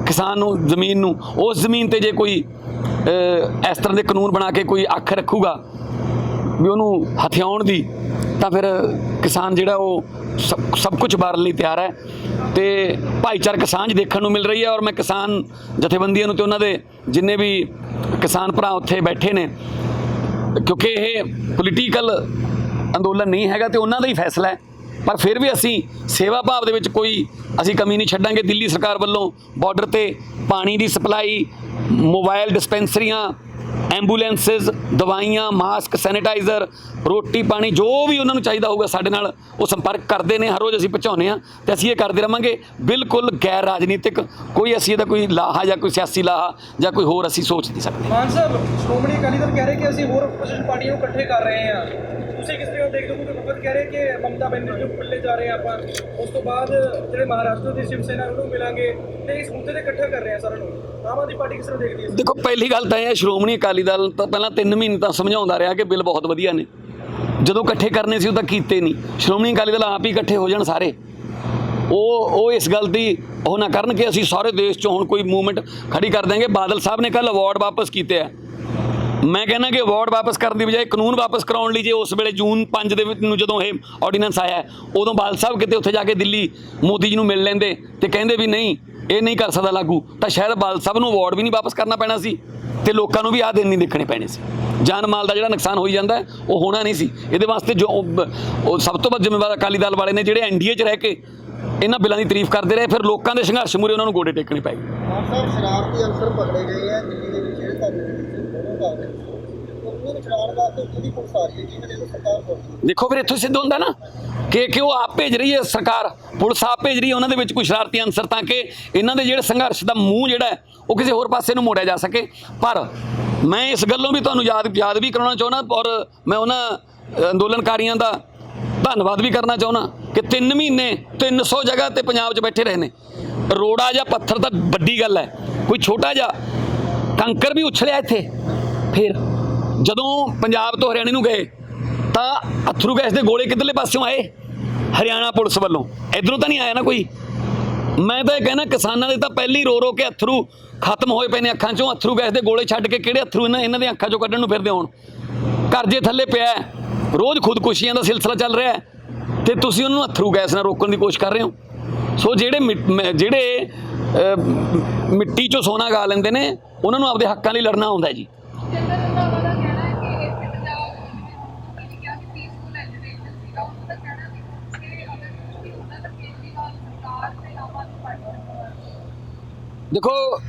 ਕਿਸਾਨ ਨੂੰ, ਜ਼ਮੀਨ ਨੂੰ, ਉਸ ਜ਼ਮੀਨ ਤੇ ਜੇ ਕੋਈ ਇਸ ਤਰ੍ਹਾਂ ਦੇ ਕਾਨੂੰਨ ਬਣਾ ਕੇ ਕੋਈ ਅੱਖ ਰੱਖੂਗਾ ਵੀ ਉਹਨੂੰ ਹਥਿਆਉਣ ਦੀ, ਤਾਂ ਫਿਰ ਕਿਸਾਨ ਜਿਹੜਾ ਉਹ ਸਭ ਕੁਝ ਵਾਰਨ ਲਈ ਤਿਆਰ ਹੈ। ਤੇ ਭਾਈਚਾਰਕ ਸਾਂਝ ਦੇਖਣ ਨੂੰ ਮਿਲ ਰਹੀ ਹੈ। ਔਰ ਮੈਂ ਕਿਸਾਨ ਜਥੇਬੰਦੀਆਂ ਨੂੰ ਤੇ ਉਹਨਾਂ ਦੇ ਜਿੰਨੇ ਵੀ ਕਿਸਾਨ ਭਰਾ ਉੱਥੇ ਬੈਠੇ ਨੇ, ਕਿਉਂਕਿ ਇਹ ਪੋਲੀਟੀਕਲ ਅੰਦੋਲਨ ਨਹੀਂ ਹੈਗਾ ਤੇ ਉਹਨਾਂ ਦਾ ਹੀ ਫੈਸਲਾ ਹੈ, ਪਰ ਫਿਰ ਵੀ ਅਸੀਂ ਸੇਵਾ ਭਾਵ ਦੇ ਵਿੱਚ ਕੋਈ ਅਸੀਂ ਕਮੀ ਨਹੀਂ ਛੱਡਾਂਗੇ। ਦਿੱਲੀ ਸਰਕਾਰ ਵੱਲੋਂ ਬਾਰਡਰ ਤੇ ਪਾਣੀ ਦੀ ਸਪਲਾਈ, ਮੋਬਾਈਲ ਡਿਸਪੈਂਸਰੀਆਂ, ਐਂਬੂਲੈਂਸਿਸ, ਦਵਾਈਆਂ, ਮਾਸਕ, ਸੈਨੀਟਾਈਜ਼ਰ, ਰੋਟੀ ਪਾਣੀ ਜੋ ਵੀ ਉਹਨਾਂ ਨੂੰ ਚਾਹੀਦਾ ਹੋਊਗਾ ਸਾਡੇ ਨਾਲ ਉਹ ਸੰਪਰਕ ਕਰਦੇ ਨੇ, ਹਰ ਰੋਜ਼ ਅਸੀਂ ਪਹੁੰਚਾਉਂਦੇ ਹਾਂ ਤੇ ਅਸੀਂ ਇਹ ਕਰਦੇ ਰਹਾਂਗੇ। ਬਿਲਕੁਲ ਗੈਰ ਰਾਜਨੀਤਿਕ, ਕੋਈ ਅਸੀਂ ਇਹਦਾ ਕੋਈ ਲਾਹਾ ਜਾਂ ਕੋਈ ਸਿਆਸੀ ਲਾਹਾ ਜਾਂ ਕੋਈ ਹੋਰ ਅਸੀਂ ਸੋਚ ਨਹੀਂ ਸਕਦੇ। ਮਾਨ ਸਾਹਿਬ, ਸ਼੍ਰੋਮਣੀ ਅਕਾਲੀ ਦਲ ਕਹਿ ਰਹੇ ਕਿ ਅਸੀਂ ਹੋਰ ਆਪੋਜੀਸ਼ਨ ਪਾਰਟੀਆਂ ਨੂੰ ਇਕੱਠੇ ਕਰ ਰਹੇ ਹਾਂ, ਤੁਸੀਂ ਕਿਸ ਤਰ੍ਹਾਂ ਦੇਖਦੇ ਹੋ? ਕਿਉਂਕਿ ਵਕਤ ਕਹਿ ਰਹੇ ਕਿ ਮਮਤਾ ਬੈਨਰਜੀ ਨੂੰ ਪੱਲੇ ਜਾ ਰਹੇ ਆਪਾਂ, ਉਸ ਤੋਂ ਬਾਅਦ ਜਿਹੜੇ ਮਹਾਰਾਸ਼ਟਰ ਦੀ ਸ਼ਿਵ ਸੈਨਾ ਉਹਨੂੰ ਮਿਲਾਂਗੇ ਤੇ ਇਸ ਮੁੱਦੇ ਤੇ ਇਕੱਠਾ ਕਰ ਰਹੇ ਹਾਂ ਸਾਰਿਆਂ ਨੂੰ। ਆਮ ਆਦਮੀ ਪਾਰਟੀ ਕਿਸ ਤਰ੍ਹਾਂ ਦੇਖਦੀ ਹੈ? ਦੇਖੋ, ਪਹਿਲੀ ਗੱਲ ਤਾਂ ਇਹ ਹੈ, ਸ਼੍ਰੋਮਣੀ ਅਕਾਲੀ ਦਲ ਤਾਂ ਪਹਿਲਾਂ 3 ਮਹੀਨੇ ਤਾਂ ਸਮਝਾਉਂਦਾ ਰਿਹਾ ਕਿ ਬਿੱਲ ਬਹੁਤ ਵਧੀਆ ਨੇ, ਜਦੋਂ ਇਕੱਠੇ ਕਰਨੇ ਸੀ ਉਹ ਤਾਂ ਕੀਤੇ ਨਹੀਂ। ਸ਼੍ਰੋਮਣੀ ਅਕਾਲੀ ਦਲ ਆਪ ਹੀ ਇਕੱਠੇ ਹੋ ਜਾਣ ਸਾਰੇ, ਉਹ ਇਸ ਗੱਲ ਦੀ ਉਹ ਨਾ ਕਰਨ ਕਿ ਅਸੀਂ ਸਾਰੇ ਦੇਸ਼ 'ਚੋਂ ਹੁਣ ਕੋਈ ਮੂਵਮੈਂਟ ਖੜੀ ਕਰ ਦੇਂਗੇ। ਬਾਦਲ ਸਾਹਿਬ ਨੇ ਕੱਲ੍ਹ ਅਵਾਰਡ ਵਾਪਸ ਕੀਤੇ ਆ। ਮੈਂ ਕਹਿੰਦਾ ਕਿ ਅਵਾਰਡ ਵਾਪਸ ਕਰਨ ਦੀ ਬਜਾਏ ਕਾਨੂੰਨ ਵਾਪਸ ਕਰਾਉਣ ਲਈ, ਜੇ ਉਸ ਵੇਲੇ ਜੂਨ 5 ਦੇ ਵਿੱਚ ਨੂੰ ਜਦੋਂ ਇਹ ਆਰਡੀਨੈਂਸ ਆਇਆ ਉਦੋਂ ਬਾਦਲ ਸਾਹਿਬ ਕਿਤੇ ਉੱਥੇ ਜਾ ਕੇ ਦਿੱਲੀ ਮੋਦੀ ਜੀ ਨੂੰ ਮਿਲ ਲੈਂਦੇ ਤੇ ਕਹਿੰਦੇ ਵੀ ਨਹੀਂ ਇਹ ਨਹੀਂ ਕਰ ਸਕਦਾ ਲਾਗੂ, ਤਾਂ ਸ਼ਾਇਦ ਬਾਦਲ ਸਾਹਿਬ ਨੂੰ ਅਵਾਰਡ ਵੀ ਨਹੀਂ ਵਾਪਸ ਕਰਨਾ ਪੈਣਾ ਸੀ ਤੇ ਲੋਕਾਂ ਨੂੰ ਵੀ ਆਹ ਦਿਨ ਨਹੀਂ ਦੇਖਣੇ ਪੈਣੇ ਸੀ। ਜਾਨ ਮਾਲ ਦਾ ਜਿਹੜਾ ਨੁਕਸਾਨ ਹੋਈ ਜਾਂਦਾ ਉਹ ਹੋਣਾ ਨਹੀਂ ਸੀ। ਇਹਦੇ ਵਾਸਤੇ ਜੋ ਉਹ ਸਭ ਤੋਂ ਵੱਧ ਜ਼ਿੰਮੇਵਾਰ ਅਕਾਲੀ ਦਲ ਵਾਲੇ ਨੇ, ਜਿਹੜੇ NDA 'ਚ ਰਹਿ ਕੇ ਇਹਨਾਂ ਬਿੱਲਾਂ ਦੀ ਤਾਰੀਫ ਕਰਦੇ ਰਹੇ, ਫਿਰ ਲੋਕਾਂ ਦੇ ਸੰਘਰਸ਼ ਮੂਹਰੇ ਉਹਨਾਂ ਨੂੰ ਗੋਡੇ ਟੇਕਣੇ ਪਏ। ਮਾਨ ਸਾਹਿਬ, ਸ਼ਰਾਰਤੀ ਅਨਸਰ ਪਕੜੇ ਗਏ ਆ ਦਿੱਲੀ ਦੇ ਵਿੱਚ, ਜਿਹੜੇ ਤੁਹਾਨੂੰ ਦੇਖੋ ਫਿਰ ਇੱਥੋਂ ਸਿੱਧ ਹੁੰਦਾ ਨਾ ਕਿ ਉਹ ਆਪ ਭੇਜ ਰਹੀ ਹੈ, ਸਰਕਾਰ ਪੁਲਿਸ ਆਪ ਭੇਜ ਰਹੀ ਹੈ ਉਹਨਾਂ ਦੇ ਵਿੱਚ ਕੋਈ ਸ਼ਰਾਰਤੀ ਅਨਸਰ, ਤਾਂ ਕਿ ਇਹਨਾਂ ਦੇ ਜਿਹੜੇ ਸੰਘਰਸ਼ ਦਾ ਮੂੰਹ ਜਿਹੜਾ ਹੈ ਉਹ ਕਿਸੇ ਹੋਰ ਪਾਸੇ ਨੂੰ ਮੋੜਿਆ ਜਾ ਸਕੇ। ਪਰ ਮੈਂ ਇਸ ਗੱਲੋਂ ਵੀ ਤੁਹਾਨੂੰ ਯਾਦ ਵੀ ਕਰਾਉਣਾ ਚਾਹੁੰਦਾ, ਔਰ ਮੈਂ ਉਹਨਾਂ ਅੰਦੋਲਨਕਾਰੀਆਂ ਦਾ ਧੰਨਵਾਦ ਵੀ ਕਰਨਾ ਚਾਹੁੰਦਾ ਕਿ 3 ਮਹੀਨੇ 300 ਜਗ੍ਹਾ ਤੇ ਪੰਜਾਬ 'ਚ ਬੈਠੇ ਰਹੇ ਨੇ। ਰੋੜਾ ਜਾਂ ਪੱਥਰ ਤਾਂ ਵੱਡੀ ਗੱਲ ਹੈ, ਕੋਈ ਛੋਟਾ ਜਿਹਾ ਕੰਕਰ ਵੀ ਉਛਲਿਆ ਇੱਥੇ। ਫਿਰ ਜਦੋਂ ਪੰਜਾਬ ਤੋਂ ਹਰਿਆਣੇ ਨੂੰ ਗਏ ਤਾਂ ਅਥਰੂ ਗੈਸ ਦੇ ਗੋਲੇ ਕਿੱਧਰਲੇ ਪਾਸਿਓਂ ਆਏ? ਹਰਿਆਣਾ ਪੁਲਿਸ ਵੱਲੋਂ, ਇੱਧਰੋਂ ਤਾਂ ਨਹੀਂ ਆਇਆ ਨਾ ਕੋਈ। ਮੈਂ ਤਾਂ ਇਹ ਕਹਿਣਾ ਕਿਸਾਨਾਂ ਦੇ ਤਾਂ ਪਹਿਲੀ ਰੋ ਕੇ ਅਥਰੂ ਖਤਮ ਹੋਏ ਪਏ ਨੇ ਅੱਖਾਂ 'ਚੋਂ। ਅਥਰੂ ਗੈਸ ਦੇ ਗੋਲੇ ਛੱਡ ਕੇ ਕਿਹੜੇ ਅਥਰੂ ਇਹਨਾਂ ਦੀਆਂ ਅੱਖਾਂ 'ਚੋਂ ਕੱਢਣ ਨੂੰ ਫਿਰਦੇ ਹੋਣ? ਕਰਜ਼ੇ ਥੱਲੇ ਪਿਆ, ਰੋਜ਼ ਖੁਦਕੁਸ਼ੀਆਂ ਦਾ ਸਿਲਸਿਲਾ ਚੱਲ ਰਿਹਾ ਤੇ ਤੁਸੀਂ ਉਹਨਾਂ ਨੂੰ ਅਥਰੂ ਗੈਸ ਨਾਲ ਰੋਕਣ ਦੀ ਕੋਸ਼ਿਸ਼ ਕਰ ਰਹੇ ਹੋ। ਸੋ ਜਿਹੜੇ ਮਿੱਟੀ 'ਚੋਂ ਸੋਨਾ ਗਾ ਲੈਂਦੇ ਨੇ ਉਹਨਾਂ ਨੂੰ ਆਪਦੇ ਹੱਕਾਂ ਲਈ ਲੜਨਾ ਆਉਂਦਾ ਜੀ। ਦੇਖੋ,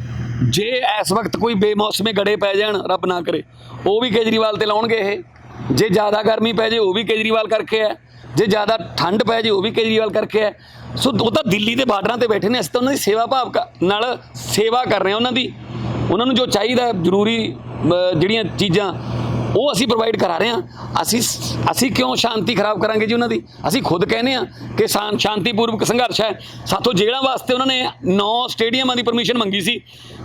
ਜੇ ਇਸ ਵਕਤ ਕੋਈ ਬੇਮੌਸਮੇ ਗੜੇ ਪੈ ਜਾਣ, ਰੱਬ ਨਾ ਕਰੇ, ਉਹ ਵੀ ਕੇਜਰੀਵਾਲ ਤੇ ਲਾਉਣਗੇ ਇਹ। ਜੇ ਜ਼ਿਆਦਾ ਗਰਮੀ ਪੈ ਜੇ ਉਹ ਵੀ ਕੇਜਰੀਵਾਲ ਕਰਕੇ ਹੈ, ਜੇ ਜ਼ਿਆਦਾ ਠੰਡ ਪੈ ਜੇ ਉਹ ਵੀ ਕੇਜਰੀਵਾਲ ਕਰਕੇ ਹੈ। ਸੋ ਉਹ ਤਾਂ ਦਿੱਲੀ ਦੇ ਬਾਰਡਰਾਂ ਤੇ ਬੈਠੇ ਨੇ, ਅਸੀਂ ਤਾਂ ਉਹਨਾਂ ਦੀ ਸੇਵਾ ਭਾਵ ਨਾਲ ਸੇਵਾ ਕਰ ਰਹੇ ਹਾਂ ਉਹਨਾਂ ਦੀ। ਉਹਨਾਂ ਨੂੰ ਜੋ ਚਾਹੀਦਾ ਜ਼ਰੂਰੀ ਜਿਹੜੀਆਂ ਚੀਜ਼ਾਂ ਉਹ ਅਸੀਂ ਪ੍ਰੋਵਾਈਡ ਕਰਾ ਰਹੇ ਹਾਂ। ਅਸੀਂ ਕਿਉਂ ਸ਼ਾਂਤੀ ਖਰਾਬ ਕਰਾਂਗੇ ਜੀ ਉਹਨਾਂ ਦੀ? ਅਸੀਂ ਖੁਦ ਕਹਿੰਦੇ ਹਾਂ ਕਿ ਸ਼ਾਂਤੀਪੂਰਵਕ ਸੰਘਰਸ਼ ਹੈ। ਸਾਥੋਂ ਜੇਲ੍ਹਾਂ ਵਾਸਤੇ ਉਹਨਾਂ ਨੇ 9 ਸਟੇਡੀਅਮਾਂ ਦੀ ਪਰਮਿਸ਼ਨ ਮੰਗੀ ਸੀ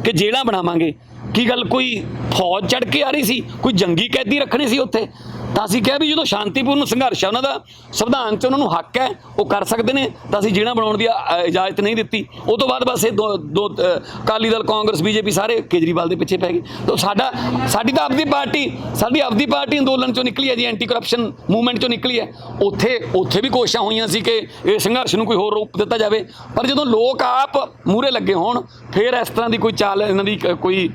ਕਿ ਜੇਲ੍ਹਾਂ ਬਣਾਵਾਂਗੇ। ਕੀ ਗੱਲ ਕੋਈ ਫੌਜ ਚੜ੍ਹ ਕੇ ਆ ਰਹੀ ਸੀ? ਕੋਈ ਜੰਗੀ ਕੈਦੀ ਰੱਖਣੇ ਸੀ ਉੱਥੇ? ਤਾਂ ਅਸੀਂ ਕਿਹਾ ਵੀ ਜਦੋਂ ਸ਼ਾਂਤੀਪੂਰਨ ਸੰਘਰਸ਼ ਹੈ ਉਹਨਾਂ ਦਾ, ਸੰਵਿਧਾਨ 'ਚ ਉਹਨਾਂ ਨੂੰ ਹੱਕ ਹੈ, ਉਹ ਕਰ ਸਕਦੇ ਨੇ, ਤਾਂ ਅਸੀਂ ਜੇਲ੍ਹਾਂ ਬਣਾਉਣ ਦੀ ਇਜਾਜ਼ਤ ਨਹੀਂ ਦਿੱਤੀ। ਉਹ ਤੋਂ ਬਾਅਦ ਬਸ ਇਹ ਦੋ ਅਕਾਲੀ ਦਲ, ਕਾਂਗਰਸ, ਬੀਜੇਪੀ ਸਾਰੇ ਕੇਜਰੀਵਾਲ ਦੇ ਪਿੱਛੇ ਪੈ ਗਏ। ਤਾਂ ਸਾਡੀ ਤਾਂ ਆਪਦੀ ਪਾਰਟੀ ਅੰਦੋਲਨ 'ਚੋਂ ਨਿਕਲੀ ਹੈ ਜੀ, ਐਂਟੀ ਕਰਪਸ਼ਨ ਮੂਵਮੈਂਟ 'ਚੋਂ ਨਿਕਲੀ ਹੈ। ਉੱਥੇ ਵੀ ਕੋਸ਼ਿਸ਼ਾਂ ਹੋਈਆਂ ਸੀ ਕਿ ਇਹ ਸੰਘਰਸ਼ ਨੂੰ ਕੋਈ ਹੋਰ ਰੂਪ ਦਿੱਤਾ ਜਾਵੇ, ਪਰ ਜਦੋਂ ਲੋਕ ਆਪ ਮੂਹਰੇ ਲੱਗੇ ਹੋਣ ਫਿਰ ਇਸ ਤਰ੍ਹਾਂ ਦੀ ਕੋਈ ਚਾਲ ਇਹਨਾਂ ਦੀ ਕੋਈ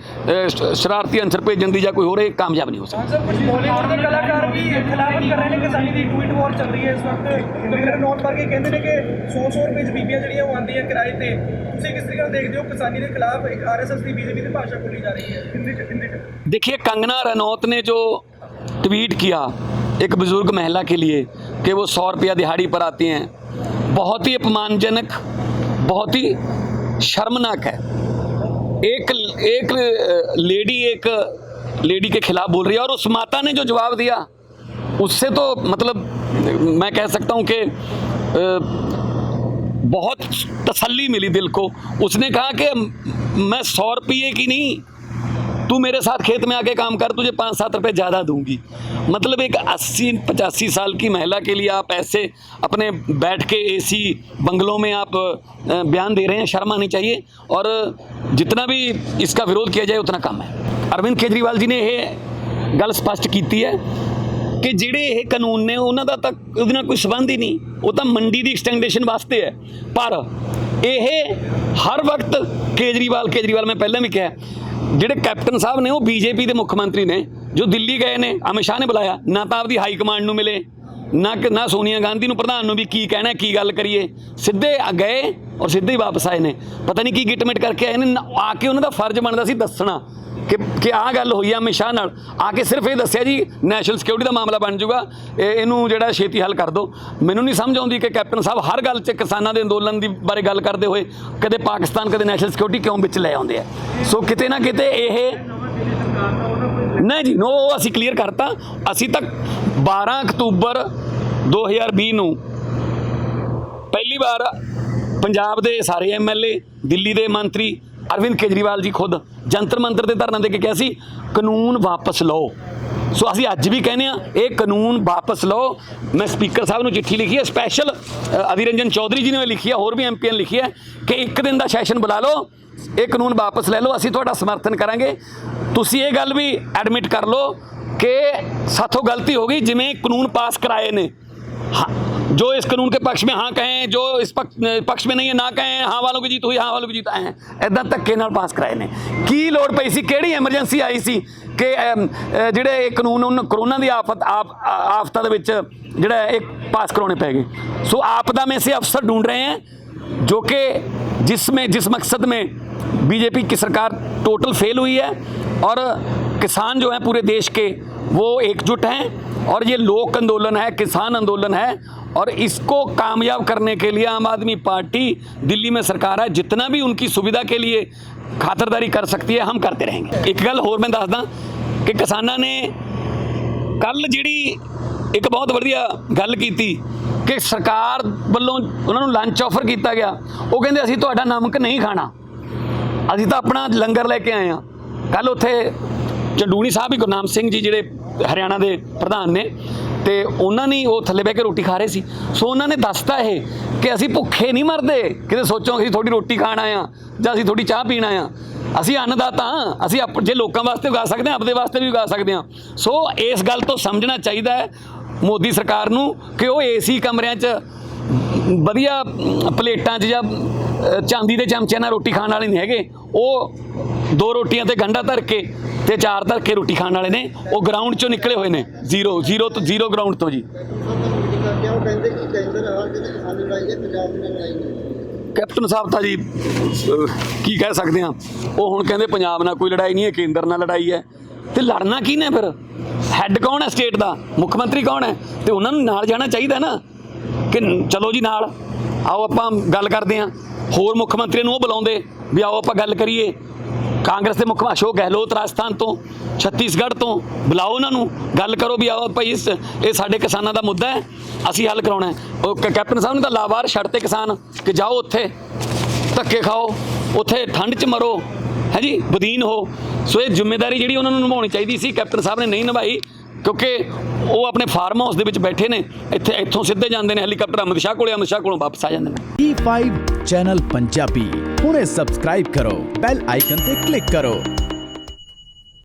ਸ਼ਰਾਰਤੀ ਅੰਸਰ ਭੇਜਣ ਦੀ ਜਾਂ ਕੋਈ ਹੋਰ, ਇਹ ਕਾਮਯਾਬ ਨਹੀਂ ਹੋ ਸਕਦਾ। ਬਾਲੀਵੁੱਡ ਦੇ ਕਲਾਕਾਰ ਵੀ ਖਿਲਾਫ ਕਰ ਰਹੇ ਨੇ ਕਿਸਾਨੀ ਦੀ ਟਵੀਟ ਵਾਰ ਚੱਲ ਰਹੀ ਹੈ ਇਸ ਵਕਤ। ਕਮਿਸ਼ਨਰ ਨੋਟ ਕਰਕੇ ਕਹਿੰਦੇ ਨੇ ਕਿ 100 ਰੁਪਏ ਚ ਬੀਬੀਆਂ ਜਿਹੜੀਆਂ ਉਹ ਆਉਂਦੀਆਂ ਕਿਰਾਏ ਤੇ। ਤੁਸੀਂ ਕਿਸ ਤਰੀਕੇ ਨਾਲ ਦੇਖਦੇ ਹੋ ਕਿਸਾਨੀ ਦੇ ਖਿਲਾਫ ਇੱਕ ਆਰਐਸਐਸ ਦੀ ਬੀਜੇਪੀ ਦੀ ਭਾਸ਼ਾ ਬੋਲੀ ਜਾ ਰਹੀ ਹੈ हिंदी ਚ? देखिए, कंगना रनौत ने जो ट्वीट किया एक बुजुर्ग महिला के लिए कि वो 100 रुपया दिहाड़ी पर आती हैं, बहुत ही अपमानजनक, बहुत ही शर्मनाक है। एक लेडी के खिलाफ बोल रही है, और उस माता ने जो जवाब दिया उससे तो मतलब मैं कह सकता हूँ कि बहुत तसल्ली मिली दिल को। उसने कहा कि मैं 100 रुपये की नहीं, तू मेरे साथ खेत में आके काम कर, तुझे 5-7 रुपए ज़्यादा दूंगी। मतलब एक 80-85 साल की महिला के लिए आप ऐसे अपने बैठ के एसी बंगलों में आप बयान दे रहे हैं, शर्म आनी चाहिए। और जितना भी इसका विरोध किया जाए उतना कम है। अरविंद केजरीवाल जी ने यह गल स्पष्ट की है कि ਜਿਹੜੇ ਇਹ ਕਾਨੂੰਨ ਨੇ ਉਹਨਾਂ ਦਾ ਤਾਂ ਉਹਦੇ ਨਾਲ ਕੋਈ ਸੰਬੰਧ ਹੀ ਨਹੀਂ, ਉਹ ਤਾਂ ਮੰਡੀ ਦੀ ਐਕਸਟੈਂਡੇਸ਼ਨ ਵਾਸਤੇ ਹੈ। ਪਰ ਇਹ ਹਰ ਵਕਤ ਕੇਜਰੀਵਾਲ ਮੈਂ ਪਹਿਲਾਂ ਵੀ ਕਿਹਾ, ਜਿਹੜੇ ਕੈਪਟਨ ਸਾਹਿਬ ਨੇ ਉਹ ਬੀਜੇਪੀ ਦੇ ਮੁੱਖ ਮੰਤਰੀ ਨੇ, ਜੋ ਦਿੱਲੀ ਗਏ ਨੇ, ਅਮਿਤ ਸ਼ਾਹ ਨੇ ਬੁਲਾਇਆ, ਨਾ ਤਾਂ ਆਪਦੀ ਹਾਈ ਕਮਾਂਡ ਨੂੰ ਮਿਲੇ, ਨਾ ਸੋਨੀਆ ਗਾਂਧੀ ਨੂੰ ਪ੍ਰਧਾਨ ਨੂੰ ਵੀ ਕੀ ਕਹਿਣਾ, ਕੀ ਗੱਲ ਕਰੀਏ। ਸਿੱਧੇ ਗਏ ਔਰ ਸਿੱਧੇ ਹੀ ਵਾਪਸ ਆਏ ਨੇ। ਪਤਾ ਨਹੀਂ ਕੀ ਗਿਟਮਿਟ ਕਰਕੇ ਆਏ ਨੇ। ਆ ਕੇ ਉਹਨਾਂ ਦਾ ਫਰਜ਼ ਬਣਦਾ ਸੀ ਦੱਸਣਾ ਕਿ ਆਹ ਗੱਲ ਹੋਈ ਆ ਅਮਿਤ ਸ਼ਾਹ ਨਾਲ। ਆ ਕੇ ਸਿਰਫ ਇਹ ਦੱਸਿਆ ਜੀ ਨੈਸ਼ਨਲ ਸਿਕਿਉਰਿਟੀ ਦਾ ਮਾਮਲਾ ਬਣ ਜਾਊਗਾ, ਇਹਨੂੰ ਜਿਹੜਾ ਛੇਤੀ ਹੱਲ ਕਰ ਦਿਓ। ਮੈਨੂੰ ਨਹੀਂ ਸਮਝ ਆਉਂਦੀ ਕਿ ਕੈਪਟਨ ਸਾਹਿਬ ਹਰ ਗੱਲ 'ਚ ਕਿਸਾਨਾਂ ਦੇ ਅੰਦੋਲਨ ਦੀ ਬਾਰੇ ਗੱਲ ਕਰਦੇ ਹੋਏ ਕਦੇ ਪਾਕਿਸਤਾਨ, ਕਦੇ ਨੈਸ਼ਨਲ ਸਿਕਿਉਰਿਟੀ ਕਿਉਂ ਵਿੱਚ ਲੈ ਆਉਂਦੇ ਆ। ਸੋ ਕਿਤੇ ਨਾ ਕਿਤੇ ਇਹ ਨਹੀਂ ਜੀ, ਉਹ ਅਸੀਂ ਕਲੀਅਰ ਕਰਤਾ। ਅਸੀਂ ਤਾਂ 12 ਅਕਤੂਬਰ 2020 ਨੂੰ ਪਹਿਲੀ ਵਾਰ ਪੰਜਾਬ ਦੇ ਸਾਰੇ ਐਮਐਲਏ, ਦਿੱਲੀ ਦੇ ਮੰਤਰੀ, ਅਰਵਿੰਦ ਕੇਜਰੀਵਾਲ ਜੀ ਖੁਦ ਜੰਤਰ ਮੰਤਰ ਤੇ ਧਰਨਾ ਦੇ ਕੇ ਕਿਹਾ ਸੀ ਕਾਨੂੰਨ ਵਾਪਸ ਲਓ। ਸੋ ਅਸੀਂ ਅੱਜ ਵੀ ਕਹਿੰਦੇ ਆ ਇਹ ਕਾਨੂੰਨ ਵਾਪਸ ਲਓ। ਮੈਂ ਸਪੀਕਰ ਸਾਹਿਬ ਨੂੰ ਚਿੱਠੀ ਲਿਖੀ ਹੈ, ਸਪੈਸ਼ਲ ਅਧੀਰ ਰੰਜਨ ਚੌਧਰੀ ਜੀ ਨੇ ਲਿਖੀ ਹੈ, ਹੋਰ ਵੀ ਐਮਪੀਆਂ ਨੇ ਲਿਖੀ ਹੈ ਕਿ 1 ਦਿਨ ਦਾ ਸੈਸ਼ਨ ਬੁਲਾ ਲਓ, ਇਹ ਕਾਨੂੰਨ ਵਾਪਸ ਲੈ ਲਓ, ਅਸੀਂ ਤੁਹਾਡਾ ਸਮਰਥਨ ਕਰਾਂਗੇ। ਤੁਸੀਂ ਇਹ ਗੱਲ ਵੀ ਐਡਮਿਟ ਕਰ ਲਓ कि साथों गलती होगी, जिमें कानून पास कराए ने, हाँ, जो इस कानून के पक्ष में हाँ कहें, जो इस पक्ष में नहीं है ना कहें, हाँ वालों की जीत हुई, हाँ वालों की जीत आए हैं, इदा धक्के नाल पास कराए ने। की लोड़ पई सी, किहड़ी एमरजेंसी आई सी कि जिहड़े कानून कोरोना की आफत दे विच जिहड़ा एक पास कराने पै गए। सो आपदा में से अफसर ढूंढ रहे हैं जो कि जिस मकसद में बीजेपी की सरकार टोटल फेल हुई है, और किसान जो हैं पूरे देश के वो एकजुट हैं, और ये लोक आंदोलन है, किसान आंदोलन है, और इसको कामयाब करने के लिए आम आदमी पार्टी दिल्ली में सरकार है, जितना भी उनकी सुविधा के लिए खातरदारी कर सकती है हम करते रहेंगे। एक गल होर मैं दसदा कि किसानां ने कल जिहड़ी एक बहुत वधिया गल कीती कि सरकार ਵੱਲੋਂ ਉਹਨਾਂ ਨੂੰ ਲੰਚ ਆਫਰ ਕੀਤਾ ਗਿਆ। ਉਹ ਕਹਿੰਦੇ ਅਸੀਂ ਤੁਹਾਡਾ ਨਮਕ ਨਹੀਂ ਖਾਣਾ, ਅਸੀਂ ਤਾਂ ਆਪਣਾ ਲੰਗਰ ਲੈ ਕੇ ਆਏ ਹਾਂ। ਕੱਲ ਉੱਥੇ ਚੰਡੂਣੀ ਸਾਹਿਬ ਹੀ ਗੁਰਨਾਮ ਸਿੰਘ ਜੀ ਜਿਹੜੇ ਹਰਿਆਣਾ ਦੇ ਪ੍ਰਧਾਨ ਨੇ, ਤੇ ਉਹਨਾਂ ਨੇ ਉਹ ਥੱਲੇ ਬਹਿ ਕੇ ਰੋਟੀ ਖਾ ਰਹੇ ਸੀ। ਸੋ ਉਹਨਾਂ ਨੇ ਦੱਸਤਾ ਇਹ ਕਿ ਅਸੀਂ ਭੁੱਖੇ ਨਹੀਂ ਮਰਦੇ, ਕਿਤੇ ਸੋਚੋ ਅਸੀਂ ਥੋੜੀ ਰੋਟੀ ਖਾਣ ਆਏ ਹਾਂ ਜਾਂ ਅਸੀਂ ਥੋੜੀ ਚਾਹ ਪੀਣ ਆਏ ਹਾਂ। ਅਸੀਂ ਅੰਨਦਾਤਾ ਹਾਂ, ਅਸੀਂ ਜੇ ਲੋਕਾਂ ਵਾਸਤੇ ਉਗਾ ਸਕਦੇ ਹਾਂ, ਆਪਦੇ ਵਾਸਤੇ ਵੀ ਉਗਾ ਸਕਦੇ ਹਾਂ। ਸੋ ਇਸ ਗੱਲ ਤੋਂ ਸਮਝਣਾ ਚਾਹੀਦਾ ਹੈ ਮੋਦੀ ਸਰਕਾਰ ਨੂੰ ਕਿ ਉਹ ਏਸੀ ਕਮਰਿਆਂ 'ਚ ਵਧੀਆ ਪਲੇਟਾਂ 'ਚ ਜਾਂ ਚਾਂਦੀ ਦੇ ਚਮਚਿਆਂ ਨਾਲ ਰੋਟੀ ਖਾਣ ਵਾਲੇ ਨਹੀਂ ਹੈਗੇ। ਉਹ 2 ਰੋਟੀਆਂ ਤੇ ਗੰਢਾ ਧਰ ਕੇ ਤੇ 4 ਧਰ ਕੇ ਰੋਟੀ ਖਾਣ ਵਾਲੇ ਨੇ। ਉਹ ਗਰਾਊਂਡ 'ਚੋਂ ਨਿਕਲੇ ਹੋਏ ਨੇ, ਜ਼ੀਰੋ ਗਰਾਊਂਡ ਤੋਂ ਜੀ। ਕੈਪਟਨ ਸਾਹਿਬ ਤਾਂ ਜੀ ਕੀ ਕਹਿ ਸਕਦੇ ਹਾਂ, ਉਹ ਹੁਣ ਕਹਿੰਦੇ ਪੰਜਾਬ ਨਾਲ ਕੋਈ ਲੜਾਈ ਨਹੀਂ ਹੈ, ਕੇਂਦਰ ਨਾਲ ਲੜਾਈ ਹੈ। ਤੇ ਲੜਨਾ ਕੀ ਨੇ ਫਿਰ? ਹੈੱਡ ਕੌਣ ਹੈ ਸਟੇਟ ਦਾ? ਮੁੱਖ ਮੰਤਰੀ ਕੌਣ ਹੈ? ਤੇ ਉਹਨਾਂ ਨੂੰ ਨਾਲ ਜਾਣਾ ਚਾਹੀਦਾ ਨਾ ਕਿ ਚਲੋ ਜੀ ਨਾਲ ਆਓ ਆਪਾਂ ਗੱਲ ਕਰਦੇ ਹਾਂ। ਹੋਰ ਮੁੱਖ ਮੰਤਰੀ ਨੂੰ ਉਹ ਬੁਲਾਉਂਦੇ ਵੀ ਆਓ ਆਪਾਂ ਗੱਲ ਕਰੀਏ। ਕਾਂਗਰਸ ਦੇ ਮੁੱਖ ਅਸ਼ੋਕ ਗਹਿਲੋਤ ਰਾਜਸਥਾਨ ਤੋਂ, ਛੱਤੀਸਗੜ੍ਹ ਤੋਂ ਬੁਲਾਓ ਉਹਨਾਂ ਨੂੰ, ਗੱਲ ਕਰੋ ਵੀ ਆਓ ਭਾਈ ਇਹ ਸਾਡੇ ਕਿਸਾਨਾਂ ਦਾ ਮੁੱਦਾ ਹੈ, ਅਸੀਂ ਹੱਲ ਕਰਾਉਣਾ ਹੈ। ਉਹ ਕੈਪਟਨ ਸਾਹਿਬ ਨੇ ਤਾਂ ਲਾਵਾਰ ਛੱਡ ਤੇ ਕਿਸਾਨ ਕਿ ਜਾਓ ਉੱਥੇ ਧੱਕੇ ਖਾਓ, ਉੱਥੇ ਠੰਡ 'ਚ ਮਰੋ, ਹੈ ਜੀ, ਬਦੀਨ ਹੋ। ਸੋ ਇਹ ਜ਼ਿੰਮੇਵਾਰੀ ਜਿਹੜੀ ਉਹਨਾਂ ਨੂੰ ਨਿਭਾਉਣੀ ਚਾਹੀਦੀ ਸੀ, ਕੈਪਟਨ ਸਾਹਿਬ ਨੇ ਨਹੀਂ ਨਿਭਾਈ, ਕਿਉਂਕਿ ਉਹ ਆਪਣੇ ਫਾਰਮ ਹਾਊਸ ਦੇ ਵਿੱਚ ਬੈਠੇ ਨੇ। ਇੱਥੋਂ ਸਿੱਧੇ ਜਾਂਦੇ ਨੇ ਹੈਲੀਕਾਪਟਰ ਅਮਿਤ ਸ਼ਾਹ ਕੋਲੇ, ਅਮਿਤ ਸ਼ਾਹ ਕੋਲੋਂ ਵਾਪਸ ਆ ਜਾਂਦੇ ਨੇ। E5 ਚੈਨਲ ਪੰਜਾਬੀ ਹੁਣੇ ਸਬਸਕ੍ਰਾਈਬ ਕਰੋ, ਬੈਲ ਆਈਕਨ ਤੇ ਕਲਿੱਕ ਕਰੋ।